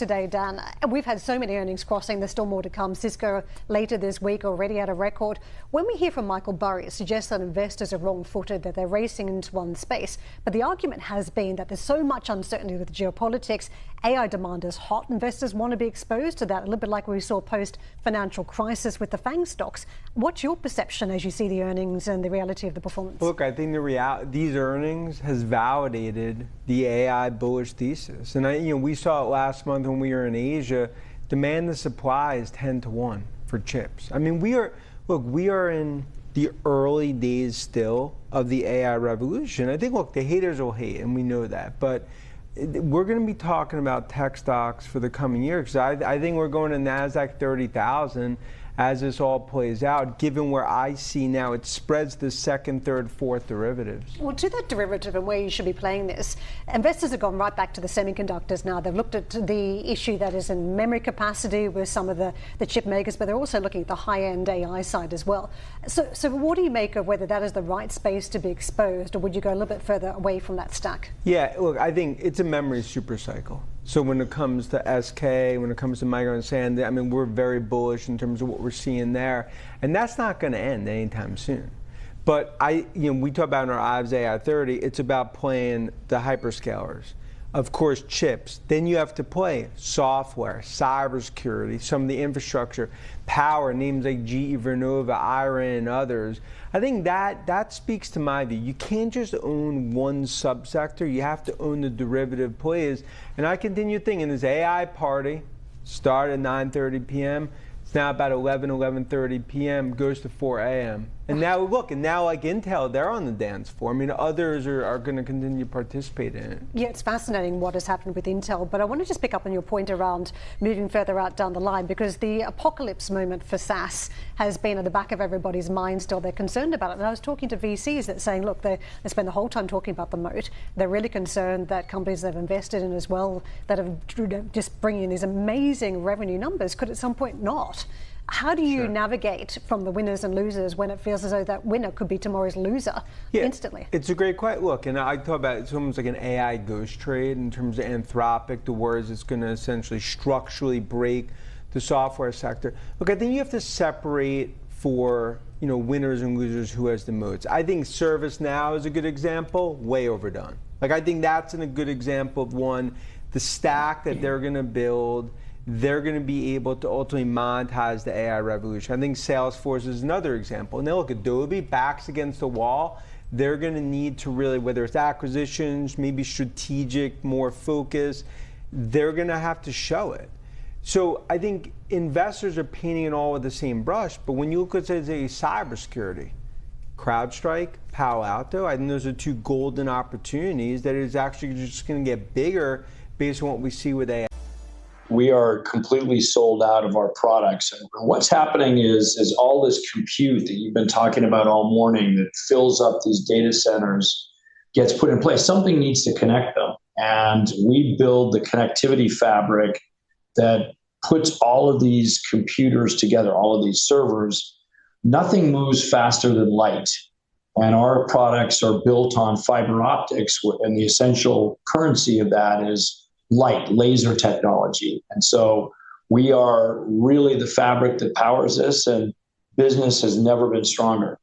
Today, Dan, we've had so many earnings crossing. There's still more to come. Cisco later this week already at a record. When we hear from Michael Burry, it suggests that investors are wrong-footed, that they're racing into one space. But the argument has been that there's so much uncertainty with geopolitics. AI demand is hot. Investors want to be exposed to that, a little bit like we saw post-financial crisis with the FANG stocks. What's your perception as you see the earnings and the reality of the performance? Look, I think these earnings has validated the AI bullish thesis. And we saw it last month when we were in Asia. Demand to supply is 10 to 1 for chips. I mean, we are in the early days still of the AI revolution. I think, look, the haters will hate, and we know that. But we're going to be talking about tech stocks for the coming year, because I think we're going to NASDAQ 30,000 as this all plays out, given where I see now it spreads the second, third, fourth derivatives. Well, to that derivative and where you should be playing this, investors have gone right back to the semiconductors now. They've looked at the issue that is in memory capacity with some of the chip makers, but they're also looking at the high-end AI side as well. So what do you make of whether that is the right space to be exposed, or would you go a little bit further away from that stack? Yeah, look, I think it's a memory super cycle. So when it comes to SK, when it comes to Micro and Sand, I mean, we're very bullish in terms of what we're seeing there. And that's not going to end anytime soon. But we talk about in our IVS AI 30, it's about playing the hyperscalers. Of course, chips. Then you have to play software, cybersecurity, some of the infrastructure, power, names like GE Vernova, IREN, and others. I think that speaks to my view. You can't just own one subsector. You have to own the derivative plays. And I continue thinking this AI party started at 9:30 p.m. It's now about 11:30 p.m., goes to 4 a.m. And now look, like Intel, they're on the dance floor. I mean, others are going to continue to participate in it. Yeah, it's fascinating what has happened with Intel, but I want to just pick up on your point around moving further out down the line, because the apocalypse moment for SaaS has been at the back of everybody's mind still. They're concerned about it. And I was talking to VCs that saying, look, they spend the whole time talking about the moat. They're really concerned that companies they've invested in as well, that have just bringing in these amazing revenue numbers, could at some point not. How do you navigate from the winners and losers when it feels as though that winner could be tomorrow's loser instantly? It's a great question. Look, and I talk about it's almost like an AI ghost trade in terms of Anthropic, the words it's going to essentially structurally break the software sector. Look, I think you have to separate for winners and losers who has the moats. I think ServiceNow is a good example, way overdone. Like, I think that's a good example of one, the stack that they're going to build. They're going to be able to ultimately monetize the AI revolution. I think Salesforce is another example. And then look, Adobe backs against the wall. They're going to need to really, whether it's acquisitions, maybe strategic, more focus, they're going to have to show it. So I think investors are painting it all with the same brush. But when you look at, say, cybersecurity, CrowdStrike, Palo Alto, I think those are two golden opportunities that is actually just going to get bigger based on what we see with AI. We are completely sold out of our products. And what's happening is all this compute that you've been talking about all morning that fills up these data centers gets put in place. Something needs to connect them. And we build the connectivity fabric that puts all of these computers together, all of these servers. Nothing moves faster than light. And our products are built on fiber optics, and the essential currency of that is light, laser technology. And so we are really the fabric that powers this, and business has never been stronger.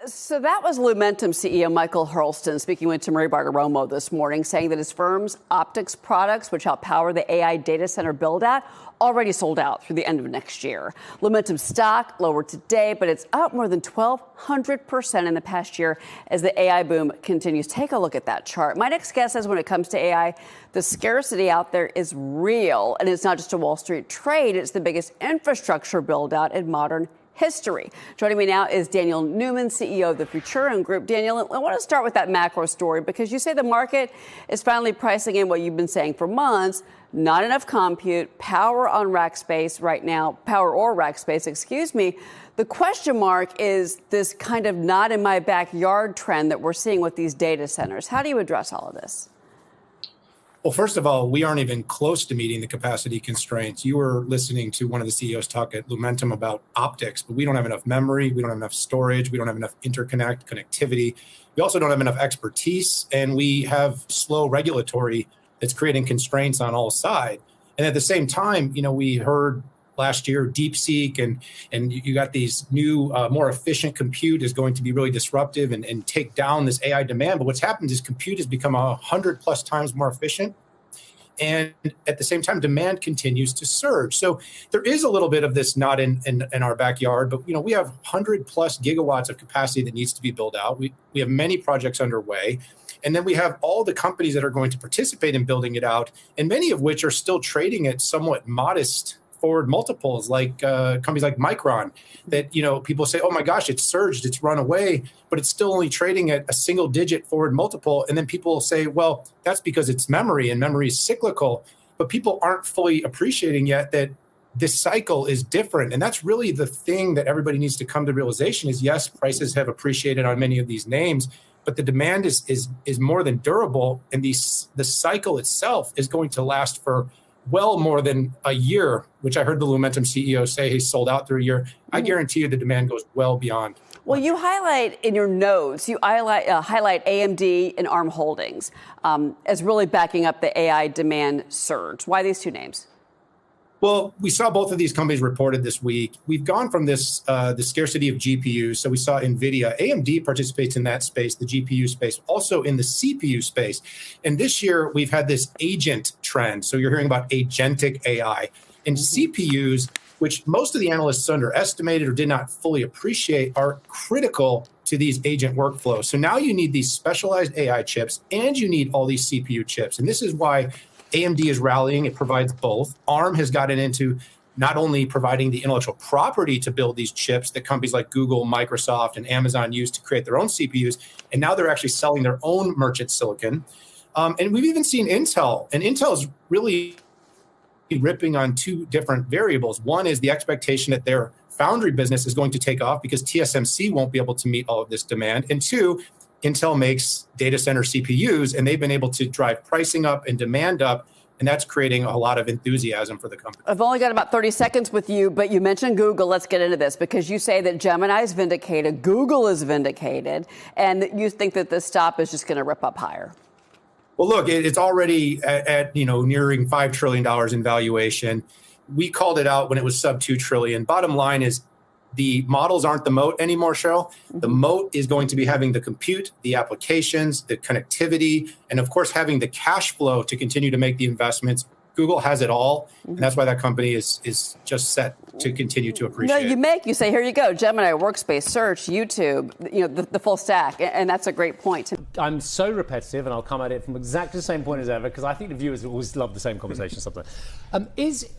So that was Lumentum CEO Michael Hurlston speaking with Marie Bartiromo this morning, saying that his firm's optics products, which help power the AI data center build-out, already sold out through the end of next year. Lumentum stock lower today, but it's up more than 1,200% in the past year as the AI boom continues. Take a look at that chart. My next guess is when it comes to AI, the scarcity out there is real, and it's not just a Wall Street trade. It's the biggest infrastructure build-out in modern history. Joining me now is Daniel Newman, CEO of the Futurum Group. Daniel, I want to start with that macro story because you say the market is finally pricing in what you've been saying for months. Not enough compute, power on rack space right now, power or rack space, excuse me. The question mark is this kind of not in my backyard trend that we're seeing with these data centers. How do you address all of this? Well, first of all, we aren't even close to meeting the capacity constraints. You were listening to one of the CEOs talk at Lumentum about optics, but we don't have enough memory. We don't have enough storage. We don't have enough connectivity. We also don't have enough expertise, and we have slow regulatory that's creating constraints on all sides. And at the same time, we heard last year DeepSeek and you got these new, more efficient compute is going to be really disruptive and take down this AI demand. But what's happened is compute has become 100+ times more efficient. And at the same time, demand continues to surge. So there is a little bit of this not in our backyard, but we have 100+ gigawatts of capacity that needs to be built out. We have many projects underway. And then we have all the companies that are going to participate in building it out, and many of which are still trading at somewhat modest forward multiples, like companies like Micron, that people say, oh my gosh, it's surged, it's run away, but it's still only trading at a single-digit forward multiple. And then people say, well, that's because it's memory, and memory is cyclical. But people aren't fully appreciating yet that this cycle is different. And that's really the thing that everybody needs to come to realization is, yes, prices have appreciated on many of these names, but the demand is more than durable, and the cycle itself is going to last for well more than a year, which I heard the Lumentum CEO say he's sold out through a year. I guarantee you the demand goes well beyond. Well, you highlight in your notes, you highlight AMD and ARM Holdings as really backing up the AI demand surge. Why these two names? Well, we saw both of these companies reported this week. We've gone from this the scarcity of GPUs. So we saw Nvidia. AMD participates in that space, the GPU space, also in the CPU space. And this year, we've had this agent trend. So you're hearing about agentic AI. And CPUs, which most of the analysts underestimated or did not fully appreciate, are critical to these agent workflows. So now you need these specialized AI chips, and you need all these CPU chips. And this is why AMD is rallying. It provides both. ARM has gotten into not only providing the intellectual property to build these chips that companies like Google, Microsoft, and Amazon use to create their own CPUs, and now they're actually selling their own merchant silicon. And we've even seen Intel, and Intel is really ripping on two different variables. One is the expectation that their foundry business is going to take off because TSMC won't be able to meet all of this demand. And two, Intel makes data center CPUs, and they've been able to drive pricing up and demand up, and that's creating a lot of enthusiasm for the company. I've only got about 30 seconds with you, but you mentioned Google. Let's get into this, because you say that Gemini is vindicated, Google is vindicated, and you think that this stop is just going to rip up higher. Well, look, it's already at nearing $5 trillion in valuation. We called it out when it was sub $2 trillion. Bottom line is, the models aren't the moat anymore, Cheryl. The moat is going to be having the compute, the applications, the connectivity, and of course, having the cash flow to continue to make the investments. Google has it all, and that's why that company is just set to continue to appreciate. No, you say, here you go, Gemini, Workspace, Search, YouTube, the full stack, and that's a great point. I'm so repetitive, and I'll come at it from exactly the same point as ever, because I think the viewers always love the same conversation sometimes. Is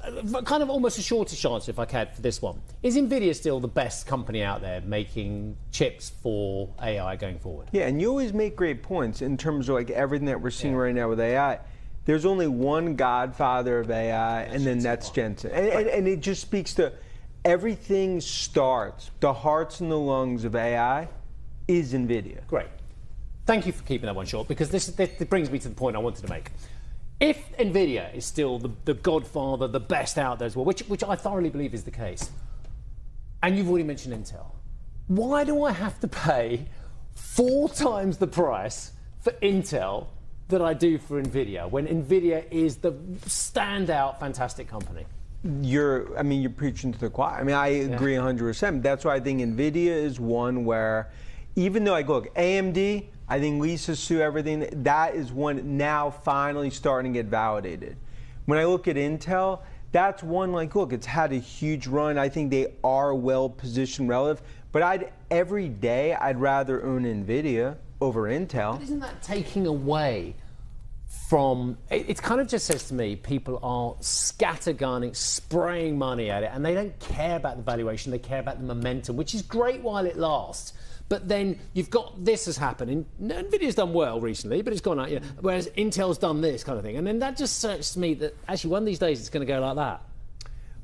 kind of almost a shortish answer, if I can, for this one. Is Nvidia still the best company out there making chips for AI going forward? Yeah, and you always make great points in terms of like everything that we're seeing right now with AI. There's only one godfather of AI, and then that's Jensen. And it just speaks to everything starts, the hearts and the lungs of AI is Nvidia. Great. Thank you for keeping that one short, because this brings me to the point I wanted to make. If Nvidia is still the godfather, the best out there as well, which I thoroughly believe is the case, and you've already mentioned Intel, why do I have to pay 4 times the price for Intel that I do for Nvidia, when Nvidia is the standout, fantastic company? You're preaching to the choir. I agree 100%. That's why I think Nvidia is one where, even though look, AMD, I think Lisa Su, everything, that is one now finally starting to get validated. When I look at Intel, that's one look, it's had a huge run. I think they are well positioned relative, but every day I'd rather own Nvidia over Intel. But isn't that taking away from, it kind of just says to me, people are scattergunning, spraying money at it, and they don't care about the valuation, they care about the momentum, which is great while it lasts. But then you've got this has happened. Nvidia's done well recently, but it's gone out, whereas Intel's done this kind of thing. And then that just says to me that actually one of these days it's going to go like that.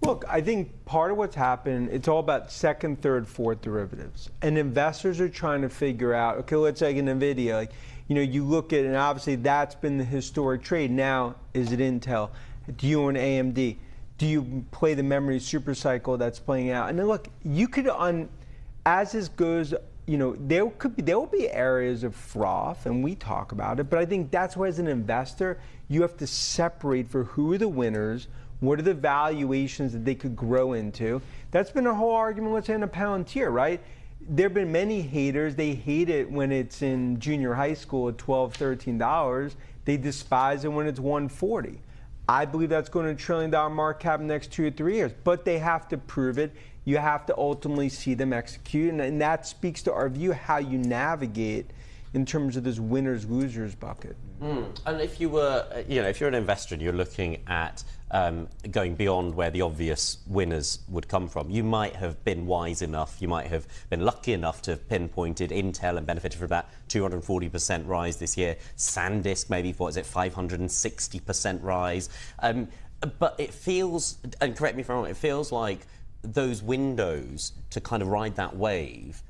Look, I think part of what's happened, it's all about second, third, fourth derivatives. And investors are trying to figure out, okay, let's take an Nvidia. You look at it, and obviously that's been the historic trade. Now, is it Intel? Do you own AMD? Do you play the memory super cycle that's playing out? And then look, you could, as this goes there will be areas of froth, and we talk about it, but I think that's why as an investor, you have to separate for who are the winners, what are the valuations that they could grow into. That's been a whole argument, let's say, in a Palantir, right? There have been many haters. They hate it when it's in junior high school at $12, $13. They despise it when it's $140. I believe that's going to a $1 trillion market cap in the next 2 or 3 years, but they have to prove it. You have to ultimately see them execute, and that speaks to our view how you navigate in terms of this winners losers bucket. And if you were, if you're an investor and you're looking at going beyond where the obvious winners would come from, you might have been wise enough, you might have been lucky enough to have pinpointed Intel and benefited from about 240% rise this year. SanDisk maybe, 560% rise. But it feels, and correct me if I'm wrong, it feels like those windows to kind of ride that wave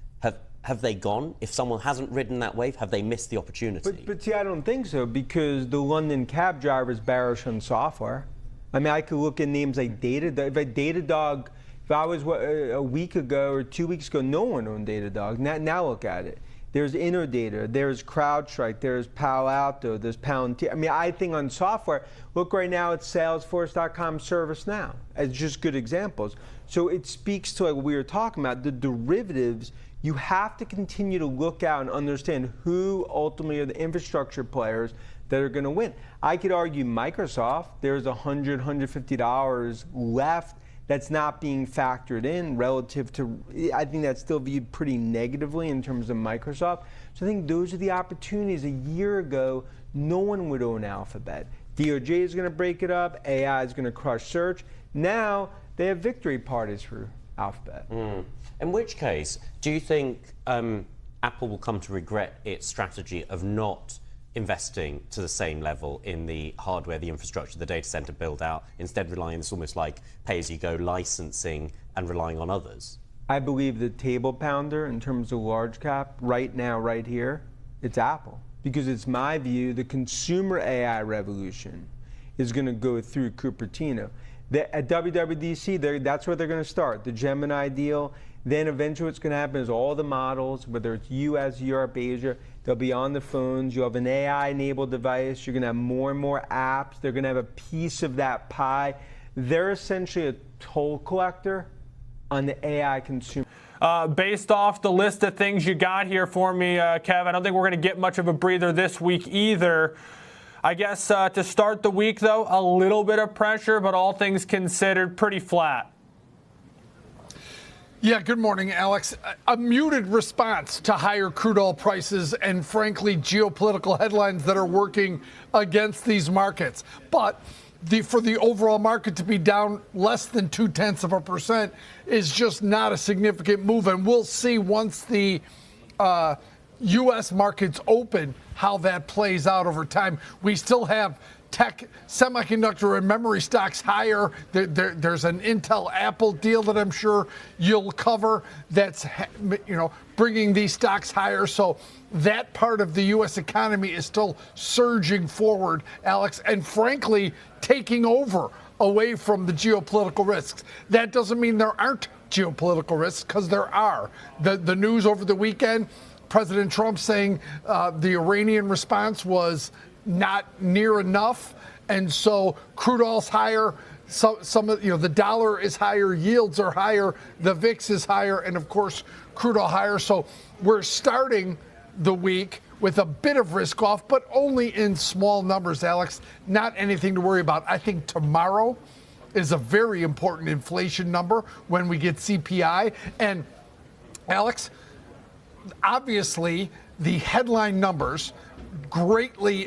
have they gone? If someone hasn't ridden that wave, have they missed the opportunity? But see, I don't think so, because the London cab driver is bearish on software. I mean, I could look at names like Datadog. If I was a week ago or 2 weeks ago, no one owned Datadog. Now look at it. There's Innodata, there's CrowdStrike, there's Palo Alto, there's Palantir. I mean, I think on software, look right now at Salesforce.com, ServiceNow, as just good examples. So it speaks to like we were talking about, the derivatives. You have to continue to look out and understand who ultimately are the infrastructure players that are going to win. I could argue Microsoft, there's $100, $150 left that's not being factored in relative to, I think that's still viewed pretty negatively in terms of Microsoft. So I think those are the opportunities. A year ago, no one would own Alphabet. DOJ is going to break it up. AI is going to crush search. Now they have victory parties for Alphabet. In which case, do you think Apple will come to regret its strategy of not investing to the same level in the hardware, the infrastructure, the data center build out, instead relying on this almost like pay-as-you-go licensing and relying on others? I believe the table pounder in terms of large cap right now, right here, it's Apple. Because it's my view the consumer AI revolution is going to go through Cupertino. At WWDC, that's where they're going to start, the Gemini deal. Then eventually what's going to happen is all the models, whether it's US, Europe, Asia, they'll be on the phones. You'll have an AI-enabled device. You're going to have more and more apps. They're going to have a piece of that pie. They're essentially a toll collector on the AI consumer. Based off the list of things you got here for me, Kev, I don't think we're going to get much of a breather this week either. I guess to start the week, though, a little bit of pressure, but all things considered, pretty flat. Yeah, good morning, Alex. A muted response to higher crude oil prices and, frankly, geopolitical headlines that are working against these markets. But for the overall market to be down less than 0.2% is just not a significant move. And we'll see once the U.S. markets open how that plays out over time. We still have tech, semiconductor, and memory stocks higher. There's an Intel Apple deal that I'm sure you'll cover that's bringing these stocks higher. So that part of the U.S. economy is still surging forward, Alex, and frankly taking over away from the geopolitical risks. That doesn't mean there aren't geopolitical risks, because there are. The news over the weekend, President Trump saying the Iranian response was not near enough, and so crude oil's higher. Some of the dollar is higher, yields are higher, the VIX is higher, and of course crude oil higher. So we're starting the week with a bit of risk off, but only in small numbers, Alex. Not anything to worry about. I think tomorrow is a very important inflation number when we get CPI. And Alex, obviously the headline numbers, greatly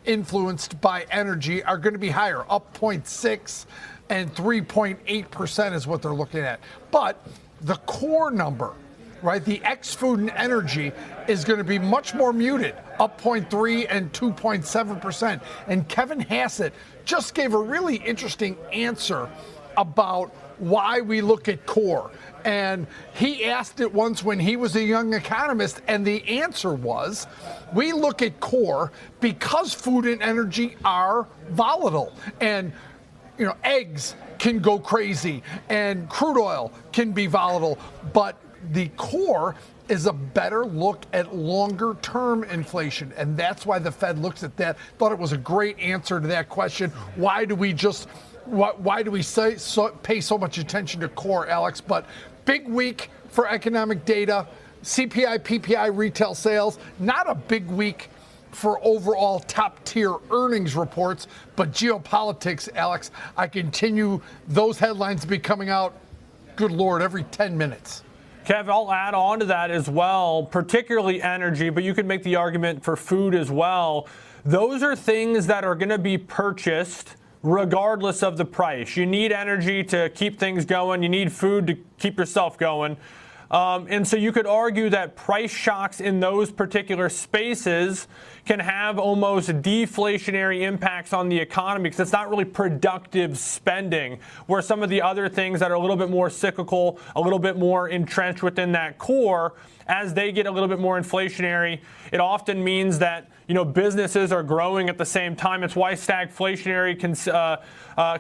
influenced by energy, are going to be higher, up 0.6 and 3.8% is what they're looking at. But the core number, right, the ex-food and energy is going to be much more muted, up 0.3 and 2.7%. And Kevin Hassett just gave a really interesting answer about why we look at core. And he asked it once when he was a young economist, and the answer was, we look at core because food and energy are volatile. And, eggs can go crazy, and crude oil can be volatile, but the core is a better look at longer term inflation. And that's why the Fed looks at that. Thought it was a great answer to that question. Why do we pay so much attention to core, Alex? But big week for economic data, CPI, PPI, retail sales, not a big week for overall top tier earnings reports, but geopolitics, Alex, I continue those headlines to be coming out, good Lord, every 10 minutes. Kev, I'll add on to that as well, particularly energy, but you could make the argument for food as well. Those are things that are going to be purchased regardless of the price. You need energy to keep things going. You need food to keep yourself going. And so you could argue that price shocks in those particular spaces can have almost deflationary impacts on the economy because it's not really productive spending, where some of the other things that are a little bit more cyclical, a little bit more entrenched within that core, as they get a little bit more inflationary, it often means that businesses are growing at the same time. It's why stagflationary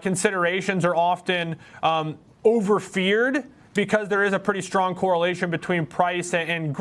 considerations are often overfeared, because there is a pretty strong correlation between price and growth.